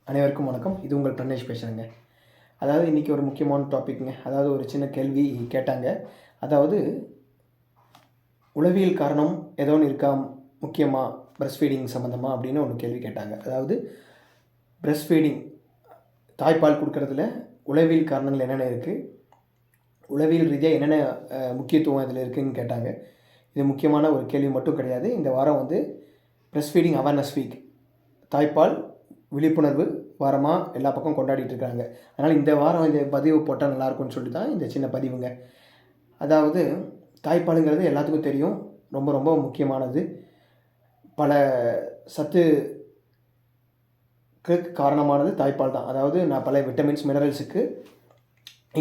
அனைவருக்கும் வணக்கம். இது உங்கள் பிரணேஷ் பேசுகிறேங்க. அதாவது இன்றைக்கி ஒரு முக்கியமான டாபிக்ங்க. அதாவது ஒரு சின்ன கேள்வி கேட்டாங்க. அதாவது உளவியல் காரணம் ஏதோ ஒன்று இருக்கா முக்கியமாக பிரஸ்ட் ஃபீடிங் சம்மந்தமா அப்படின்னு ஒரு கேள்வி கேட்டாங்க. அதாவது பிரஸ்ட் ஃபீடிங் தாய்ப்பால் கொடுக்கறதுல உளவியல் காரணங்கள் என்னென்ன இருக்குது, உளவியல் ரீதியாக என்னென்ன முக்கியத்துவம் இதில் இருக்குதுன்னு கேட்டாங்க. இது முக்கியமான ஒரு கேள்வி மட்டும் கிடையாது. இந்த வாரம் வந்து பிரஸ்ட் ஃபீடிங் அவேர்னஸ் வீக், தாய்ப்பால் விழிப்புணர்வு வாரமாக எல்லா பக்கம் கொண்டாடிட்டு இருக்காங்க. அதனால் இந்த வாரம் இந்த பதிவு போட்டால் நல்லாயிருக்கும்னு சொல்லிட்டு தான் இந்த சின்ன பதிவுங்க. அதாவது தாய்ப்பாலுங்கிறது எல்லாத்துக்கும் தெரியும், ரொம்ப ரொம்ப முக்கியமானது. பல சத்துக்கு காரணமானது தாய்ப்பால் தான். அதாவது நான் பல விட்டமின்ஸ் மினரல்ஸுக்கு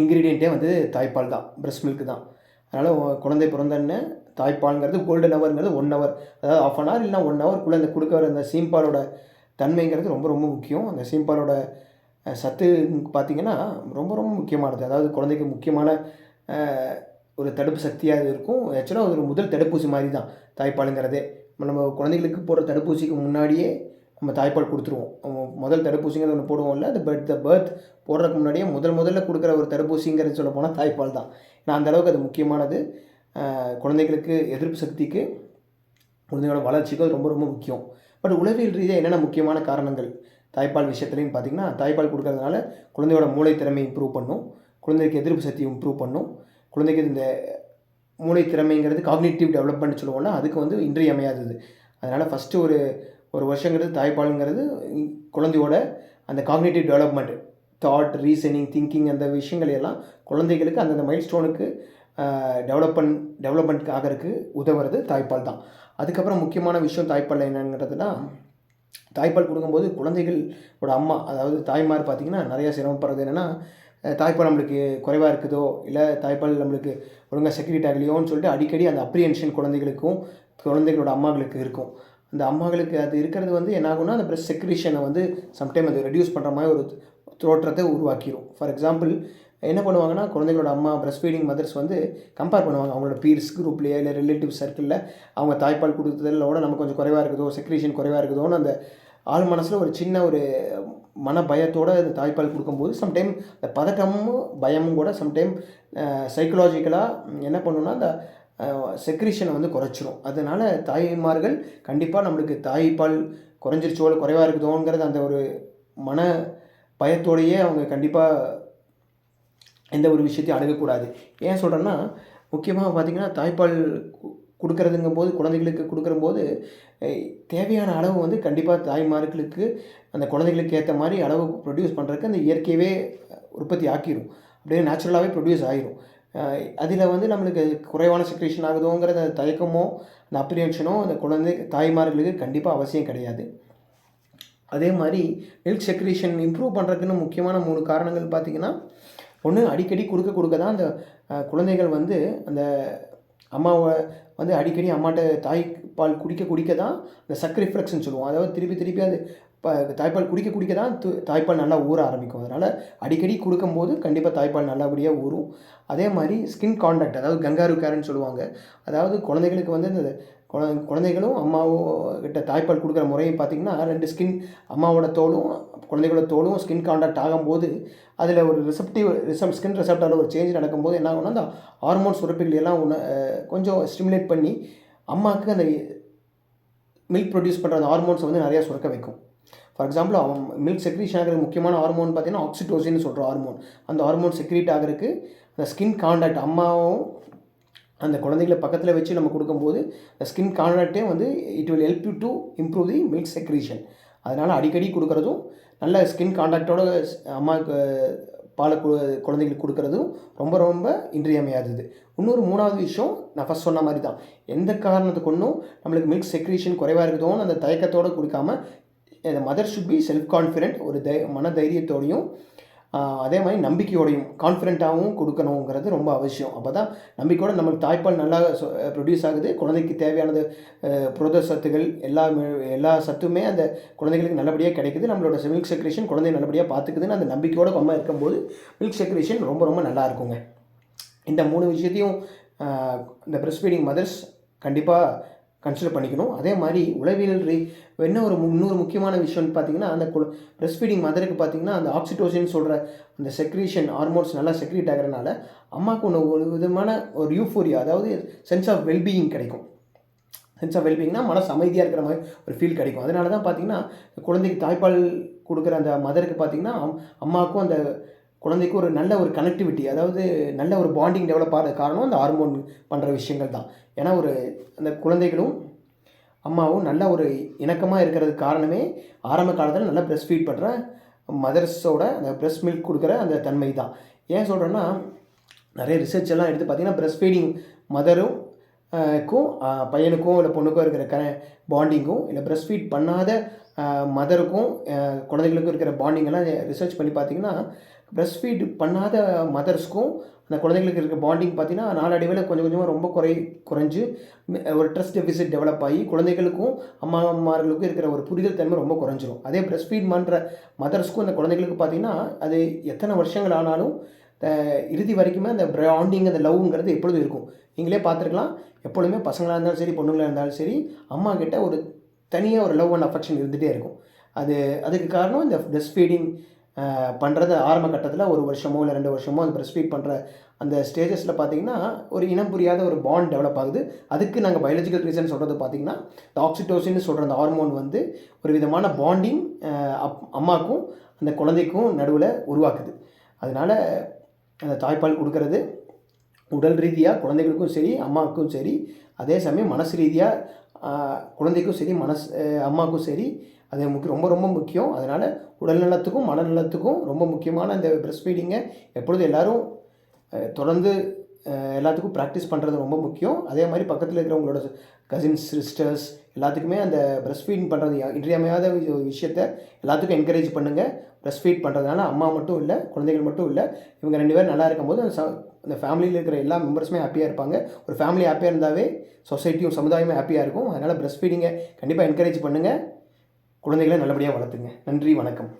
இன்க்ரீடியண்ட்டே வந்து தாய்ப்பால் தான், பிரஸ்ட் மில்க்கு தான். அதனால் குழந்தை பிறந்தோடனே தாய்ப்பாலுங்கிறது கோல்டன் ஹவருங்கிறது 1 ஹவர், அதாவது ½ அன் ஹவர் இல்லைனா 1 ஹவர் குழந்தை கொடுக்க வர அந்த சீம்பாலோட தன்மைங்கிறது ரொம்ப ரொம்ப முக்கியம். அந்த சீம்பாலோட சத்து பார்த்திங்கன்னா ரொம்ப ரொம்ப முக்கியமானது. அதாவது குழந்தைக்கு முக்கியமான ஒரு தடுப்பு சக்தியாக இருக்கும். ஆக்சுவலாக ஒரு முதல் தடுப்பூசி மாதிரி தான் தாய்ப்பாலுங்கிறதே. நம்ம குழந்தைகளுக்கு போடுற தடுப்பூசிக்கு முன்னாடியே நம்ம தாய்ப்பால் கொடுத்துருவோம். முதல் தடுப்பூசிங்கிறது ஒன்று போடுவோம்ல, அது பர்த் போடுறதுக்கு முன்னாடியே முதல்ல கொடுக்குற ஒரு தடுப்பூசிங்கிறது சொல்ல போனால் தாய்ப்பால் தான். ஏன்னா அந்தளவுக்கு அது முக்கியமானது. குழந்தைகளுக்கு எதிர்ப்பு சக்திக்கு, குழந்தையோட வளர்ச்சிக்கு ரொம்ப ரொம்ப முக்கியம். பட் உளவியல் ரீதியாக என்னென்ன முக்கியமான காரணங்கள் தாய்ப்பால் விஷயத்துலைன்னு பார்த்திங்கன்னா, தாய்ப்பால் கொடுக்கறதுனால குழந்தையோட மூளை திறமை இம்ப்ரூவ் பண்ணும், குழந்தைக்கு எதிர்ப்பு சக்தி இம்ப்ரூவ் பண்ணும். குழந்தைக்கு இந்த மூளை திறமைங்கிறது காக்னிட்டிவ் டெவலப்மெண்ட் சொல்லுவோம்னா அதுக்கு வந்து இன்றியமையாதது. அதனால் ஃபஸ்ட்டு ஒரு வருஷங்கிறது தாய்ப்பாலுங்கிறது குழந்தையோட அந்த cognitive development, thought, reasoning, thinking, அந்த விஷயங்கள் எல்லாம் குழந்தைகளுக்கு அந்தந்த மைல் ஸ்டோனுக்கு டெவலப்மெண்ட்க்கு ஆகிறதுக்கு உதவுறது தாய்ப்பால் தான். அதுக்கப்புறம் முக்கியமான விஷயம் தாய்ப்பால் என்னங்கிறதுனா, தாய்ப்பால் கொடுக்கும்போது குழந்தைகளோட அம்மா, அதாவது தாய்மார் பார்த்திங்கன்னா நிறையா சிரமப்படுறது என்னென்னா, தாய்ப்பால் நம்மளுக்கு குறைவாக இருக்குதோ, இல்லை தாய்ப்பால் நம்மளுக்கு ஒழுங்காக செக்ரீட் ஆகலையோன்னு சொல்லிட்டு அடிக்கடி அந்த அப்ரிஹென்ஷன் குழந்தைகளுக்கும் குழந்தைகளோட அம்மாக்களுக்கு இருக்கும். அந்த அம்மாக்களுக்கு அது இருக்கிறது வந்து என்ன ஆகும்னா, அந்த பிரஸ்ட் செக்ரீஷனை வந்து சம்டைம் அது ரெடியூஸ் பண்ணுற மாதிரி ஒரு தோற்றத்தை உருவாக்கிடும். ஃபார் எக்ஸாம்பிள் என்ன பண்ணுவாங்கன்னா, குழந்தைகளோட அம்மா பிரஸ்ட் ஃபீடிங் மதர்ஸ் வந்து கம்பேர் பண்ணுவாங்க. அவங்களோட பீர்ஸ் குரூப்லேயே இல்லை ரிலேட்டிவ் சர்க்கிளில் அவங்க தாய்ப்பால் கொடுத்ததிலோட நமக்கு கொஞ்சம் குறைவாக இருக்குதோ, செக்ரீஷன் குறைவாக இருக்குதோன்னு அந்த ஆள் மனசில் ஒரு சின்ன ஒரு மன பயத்தோடு அந்த தாய்ப்பால் கொடுக்கும்போது சம்டைம் அந்த பதட்டமும் பயமும் கூட சம்டைம் சைக்கலாஜிக்கலாக என்ன பண்ணுன்னா அந்த செக்ரீஷனை வந்து குறைச்சிரும். அதனால் தாய்மார்கள் கண்டிப்பாக நம்மளுக்கு தாய்ப்பால் குறைஞ்சிருச்சோ இல்லை குறைவாக இருக்குதோங்கிறது அந்த ஒரு மன பயத்தோடையே அவங்க கண்டிப்பாக எந்த ஒரு விஷயத்தையும் அணுகக்கூடாது. ஏன் சொல்கிறேன்னா, முக்கியமாக பார்த்திங்கன்னா தாய்ப்பால் கொடுக்குறதுங்கும்போது குழந்தைகளுக்கு கொடுக்குறம்போது தேவையான அளவு வந்து கண்டிப்பாக தாய்மார்களுக்கு அந்த குழந்தைகளுக்கு ஏற்ற மாதிரி அளவு ப்ரொடியூஸ் பண்ணுறதுக்கு அந்த இயற்கையவே உற்பத்தி ஆக்கிடும். அப்படியே நேச்சுரலாகவே ப்ரொடியூஸ் ஆகிரும். அதில் வந்து நம்மளுக்கு குறைவான செக்ரேஷன் ஆகுதோங்கிற அந்த தயக்கமோ அந்த அப்ரிஹென்ஷனோ அந்த தாய்மார்களுக்கு கண்டிப்பாக அவசியம் கிடையாது. அதே மாதிரி மில்க் செக்ரேஷன் இம்ப்ரூவ் பண்ணுறதுக்குன்னு முக்கியமான 3 காரணங்கள் பார்த்திங்கன்னா, ஒன்று அடிக்கடி கொடுக்க தான் அந்த குழந்தைகள் வந்து அந்த அம்மாவை வந்து அடிக்கடி அம்மாட்ட தாய்ப்பால் குடிக்க தான் அந்த சக் ரிஃப்ளெக்ஸ்ன்னு சொல்லுவோம். அதாவது திருப்பி அது தாய்ப்பால் குடிக்க தான் தாய்ப்பால் நல்லா ஊற ஆரம்பிக்கும். அதனால் அடிக்கடி கொடுக்கும்போது கண்டிப்பாக தாய்ப்பால் நல்லபடியாக ஊறும். அதே மாதிரி ஸ்கின் கான்டாக்ட், அதாவது கங்காரு கேர்ன்னு சொல்லுவாங்க. அதாவது குழந்தைகளுக்கு வந்து இந்த குழந்தைகளும் அம்மாவும் கிட்ட தாய்ப்பால் கொடுக்குற முறையும் பார்த்திங்கன்னா, 2 ஸ்கின் அம்மாவோட தோலும் குழந்தைகளோட தோலும் ஸ்கின் கான்டாக்ட் ஆகும்போது அதில் ஒரு ஸ்கின் ரிசப்டாரில் ஒரு சேஞ்ச் நடக்கும்போது என்ன ஆகும்னா, அந்த ஹார்மோன் சுரப்பிகள் எல்லாம் கொஞ்சம் ஸ்டிமுலேட் பண்ணி அம்மாவுக்கு அந்த மில்க் ப்ரொடியூஸ் பண்ணுற அந்த ஹார்மோன்ஸை வந்து நிறையா சுரக்க வைக்கும். ஃபார் எக்ஸாம்பிள் மில்க் செக்ரீஷன் ஆகிற முக்கியமான ஹார்மோன் பார்த்திங்கன்னா ஆக்சிடோசின்னு சொல்கிற ஹார்மோன். அந்த ஹார்மோன் செக்ரீட் ஆகிறதுக்கு அந்த ஸ்கின் கான்டாக்ட் அம்மாவும் அந்த குழந்தைகளை பக்கத்தில் வச்சு நம்ம கொடுக்கும்போது அந்த ஸ்கின் கான்டாக்டே வந்து it will help you to improve the milk secretion. அதனால் அடிக்கடி கொடுக்குறதும் நல்ல ஸ்கின் கான்டாக்டோட அம்மாவுக்கு பாலை குழந்தைங்களுக்கு கொடுக்குறதும் ரொம்ப ரொம்ப இன்றியமையாதது. இன்னொரு 3வது விஷயம் நான் ஃபஸ்ட் சொன்ன மாதிரி தான், எந்த காரணத்துக்கு ஒன்றும் நம்மளுக்கு மில்க் செக்ரீஷன் குறைவாக இருக்குதோன்னு அந்த தயக்கத்தோடு கொடுக்காம the mother should be self confident, ஒரு மன தைரியத்தோடையும் அதே மாதிரி நம்பிக்கையோடையும் கான்ஃபிடென்ட்டாகவும் கொடுக்கணுங்கிறது ரொம்ப அவசியம். அப்போ தான் நம்பிக்கையோடு நம்மளுக்கு தாய்ப்பால் நல்லா ப்ரொடியூஸ் ஆகுது, குழந்தைக்கு தேவையானது புரத சத்துகள் எல்லா சத்துமே அந்த குழந்தைகளுக்கு நல்லபடியாக கிடைக்குது, நம்மளோட மில்க் செக்ரேஷன் குழந்தைய நல்லபடியாக பார்த்துக்குதுன்னு அந்த நம்பிக்கையோடு அம்மா இருக்கும்போது மில்க் செக்ரேஷன் ரொம்ப ரொம்ப நல்லா இருக்குங்க. இந்த 3 விஷயத்தையும் இந்த பிரஸ்ட் ஃபீடிங் மதர்ஸ் கண்டிப்பாக கன்சிடர் பண்ணிக்கணும். அதே மாதிரி உளவியல் என்ன இன்னொரு முக்கியமான விஷயம்னு பார்த்தீங்கன்னா, அந்த பிரஸ்ட் ஃபீடிங் மதருக்கு பார்த்தீங்கன்னா, அந்த ஆக்சிடோசின் சொல்கிற அந்த செக்ரீஷன் ஹார்மோன்ஸ் நல்லா செக்ரீட் ஆகிறனால அம்மாவுக்கு ஒரு விதமான ஒரு யூஃபோரியா, அதாவது சென்ஸ் ஆஃப் வெல்பீயிங் கிடைக்கும். சென்ஸ் ஆஃப் வெல்பீயிங்னா மனசு அமைதியாக இருக்கிற மாதிரி ஒரு ஃபீல் கிடைக்கும். அதனால தான் பார்த்தீங்கன்னா, குழந்தைக்கு தாய்ப்பால் கொடுக்குற அந்த மதருக்கு பார்த்தீங்கன்னா, அம்மாவுக்கும் அந்த குழந்தைக்கும் ஒரு நல்ல ஒரு கனெக்டிவிட்டி, அதாவது நல்ல ஒரு பாண்டிங் டெவலப் ஆகிற காரணம் அந்த ஹார்மோன் பண்ணுற விஷயங்கள் தான். ஏன்னா அந்த குழந்தைகளும் அம்மாவும் நல்ல ஒரு இணக்கமாக இருக்கிறதுக்கு காரணமே ஆரம்ப காலத்தில் நல்லா பிரஸ்ட் ஃபீட் பண்ணுற மதர்ஸோட அந்த பிரஸ்ட் மில்க் கொடுக்குற அந்த தன்மை தான். ஏன் சொல்கிறேன்னா, நிறைய ரிசர்ச் எல்லாம் எடுத்து பார்த்திங்கன்னா, பிரஸ்ட் ஃபீடிங் மதரும் பையனுக்கும் இல்லை பொண்ணுக்கும் இருக்கிற பாண்டிங்கும், இல்லை பிரஸ்ட் ஃபீட் பண்ணாத மதருக்கும் குழந்தைகளுக்கும் இருக்கிற பாண்டிங்கெல்லாம் ரிசர்ச் பண்ணி பார்த்திங்கன்னா, பிரஸ்ட் ஃபீட் பண்ணாத மதர்ஸ்க்கும் அந்த குழந்தைங்களுக்கு இருக்கிற பாண்டிங் பார்த்திங்கன்னா நாளடைவில் கொஞ்சம் கொஞ்சமாக ரொம்ப குறைஞ்சு ஒரு ட்ரஸ்ட் டெஃபிசிட் டெவலப் ஆகி குழந்தைகளுக்கும் அம்மாமார்களுக்கும் இருக்கிற ஒரு புரிதல் தன்மை ரொம்ப குறைஞ்சிரும். அதே பிரஸ்ட் ஃபீட் பண்ணுற மதர்ஸ்க்கும் அந்த குழந்தைகளுக்கு பார்த்திங்கன்னா அது எத்தனை வருஷங்கள் ஆனாலும் இறுதி வரைக்குமே அந்த பாண்டிங், அந்த லவ்ங்கிறது எப்பொழுதும் இருக்கும். நீங்களே பார்த்துருக்கலாம், எப்பொழுதுமே பசங்களாக இருந்தாலும் சரி பொண்ணுங்களாக இருந்தாலும் சரி அம்மா கிட்ட ஒரு தனியாக ஒரு லவ் அண்ட் அஃபெக்ஷன் இருந்துகிட்டே இருக்கும். அதுக்கு காரணம் இந்த பிரஸ்ட் ஃபீடிங் பண்ணுறது ஆரம்ப கட்டத்தில் 1 வருஷமோ இல்லை 2 வருஷமோ அந்த பிரஸ்ட் ஃபீட் பண்ணுற அந்த ஸ்டேஜஸில் பார்த்திங்கன்னா ஒரு இனம் புரியாத ஒரு பாண்ட் டெவலப் ஆகுது. அதுக்கு நாங்கள் பயாலஜிக்கல் ரீசன் சொல்கிறது பார்த்திங்கன்னா, இந்த ஆக்சிடோசின்னு சொல்கிற அந்த ஹார்மோன் வந்து ஒரு விதமான பாண்டிங் அம்மாவுக்கும் அந்த குழந்தைக்கும் நடுவில் உருவாக்குது. அதனால் அந்த தாய்ப்பால் கொடுக்கறது உடல் ரீதியாக குழந்தைகளுக்கும் சரி அம்மாவுக்கும் சரி, அதே சமயம் மனசு ரீதியாக குழந்தைக்கும் சரி அம்மாவுக்கும் சரி அது ரொம்ப ரொம்ப முக்கியம். அதனால் உடல் நலத்துக்கும் மனநலத்துக்கும் ரொம்ப முக்கியமான இந்த பிரஸ்ட் ஃபீடிங்கை எப்பொழுதும் எல்லோரும் தொடர்ந்து எல்லாத்துக்கும் ப்ராக்டிஸ் பண்ணுறது ரொம்ப முக்கியம். அதே மாதிரி பக்கத்தில் இருக்கிறவங்களோட கசின்ஸ், சிஸ்டர்ஸ் எல்லாத்துக்குமே அந்த பிரஸ்ட் ஃபீட் பண்ணுறது இன்றியமையாத விஷயத்தை எல்லாத்துக்கும் என்கரேஜ் பண்ணுங்கள். பிரஸ்ட் ஃபீட் பண்ணுறதுனால அம்மா மட்டும் இல்லை, குழந்தைகள் மட்டும் இல்லை, இவங்க 2 பேரும் நல்லா இருக்கும்போது அந்த ஃபேமிலியில் இருக்கிற எல்லா மெம்பர்ஸுமே ஹாப்பியாக இருப்பாங்க. ஒரு ஃபேமிலி ஹாப்பியாக இருந்தாவே சொசைட்டியும் சமுதாயமே ஹாப்பியாக இருக்கும். அதனால் பிரஸ்ட் ஃபீடிங்கை கண்டிப்பாக என்கரேஜ் பண்ணுங்கள். குழந்தைகளை நல்லபடியாக வளர்த்துங்க. நன்றி, வணக்கம்.